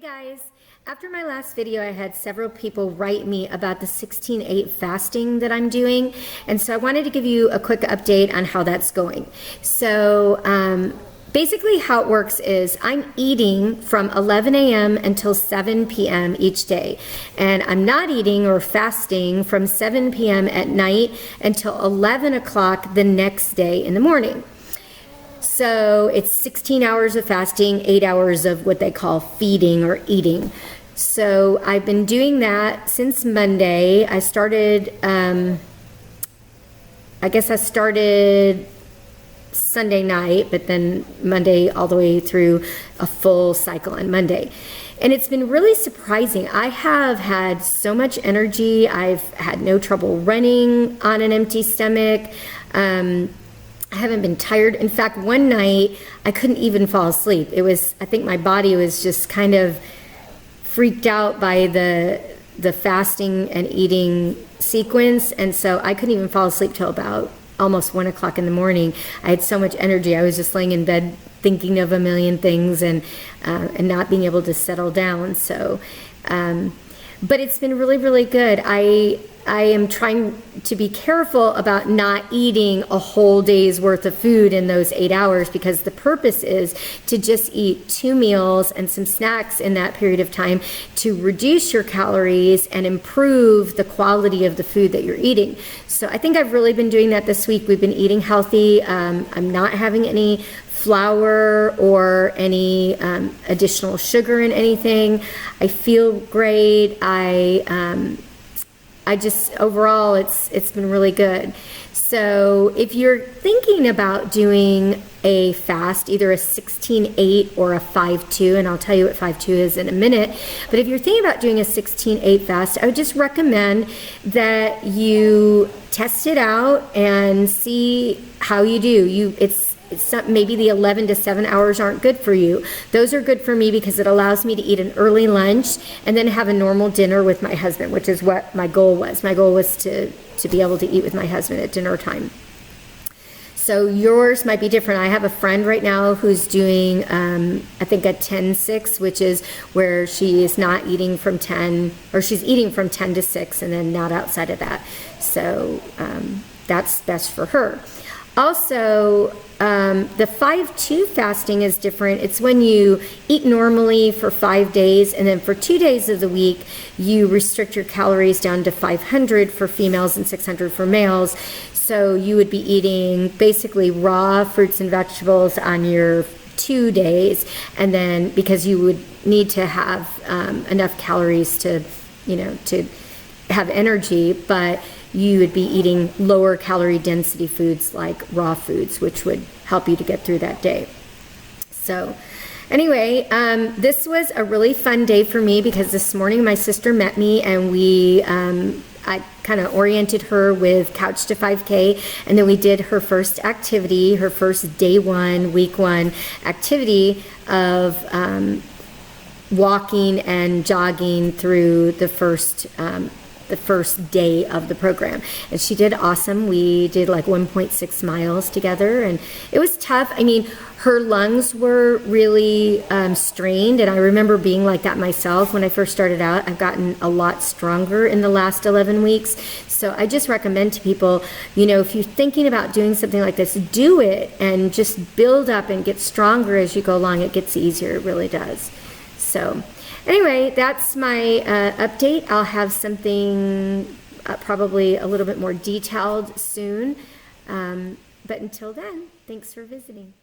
guys, after my last video I had several people write me about the 16/8 fasting that I'm doing, and so I wanted to give you a quick update on how that's going. So basically how it works is I'm eating from 11 a.m. until 7 p.m. each day, and I'm not eating or fasting from 7 p.m. at night until 11 o'clock the next day in the morning. So it's 16 hours of fasting, 8 hours of what they call feeding or eating. So I've been doing that since Monday. I started Sunday night, but then Monday all the way through a full cycle on Monday. And it's been really surprising. I have had so much energy. I've had no trouble running on an empty stomach. I haven't been tired. In fact, one night I couldn't even fall asleep. I think my body was just kind of freaked out by the fasting and eating sequence, and so I couldn't even fall asleep till about almost 1 o'clock in the morning. I had so much energy. I was just laying in bed thinking of a million things and not being able to settle down. So, but it's been really, really good. I am trying to be careful about not eating a whole day's worth of food in those 8 hours, because the purpose is to just eat 2 meals and some snacks in that period of time to reduce your calories and improve the quality of the food that you're eating. So I think I've really been doing that this week. We've been eating healthy. I'm not having any flour or any additional sugar in anything. I feel great. I just, overall, it's been really good. So if you're thinking about doing a fast, either a 16/8 or a 5/2, and I'll tell you what 5/2 is in a minute, but if you're thinking about doing a 16/8 fast, I would just recommend that you test it out and see how you do. Maybe the 11 to 7 hours aren't good for you. Those are good for me because it allows me to eat an early lunch and then have a normal dinner with my husband, which is what my goal was. My goal was to be able to eat with my husband at dinner time. So yours might be different. I have a friend right now who's doing, I think, a 10/6, which is where she is not eating from 10, or she's eating from 10 to 6 and then not outside of that. So that's best for her. Also, the 5/2 fasting is different. It's when you eat normally for 5 days, and then for 2 days of the week, you restrict your calories down to 500 for females and 600 for males. So you would be eating basically raw fruits and vegetables on your 2 days, and then because you would need to have enough calories to have energy, but you would be eating lower calorie density foods like raw foods, which would help you to get through that day. So anyway, this was a really fun day for me because this morning my sister met me, and I kind of oriented her with Couch to 5K, and then we did her first activity, her first day one, week one activity of walking and jogging through the first day of the program, and she did awesome. We did like 1.6 miles together, and it was tough. I mean, her lungs were really strained, and I remember being like that myself when I first started out. I've gotten a lot stronger in the last 11 weeks, so I just recommend to people, if you're thinking about doing something like this, do it and just build up and get stronger as you go along. It gets easier, it really does. So anyway, that's my update. I'll have something probably a little bit more detailed soon. But until then, thanks for visiting.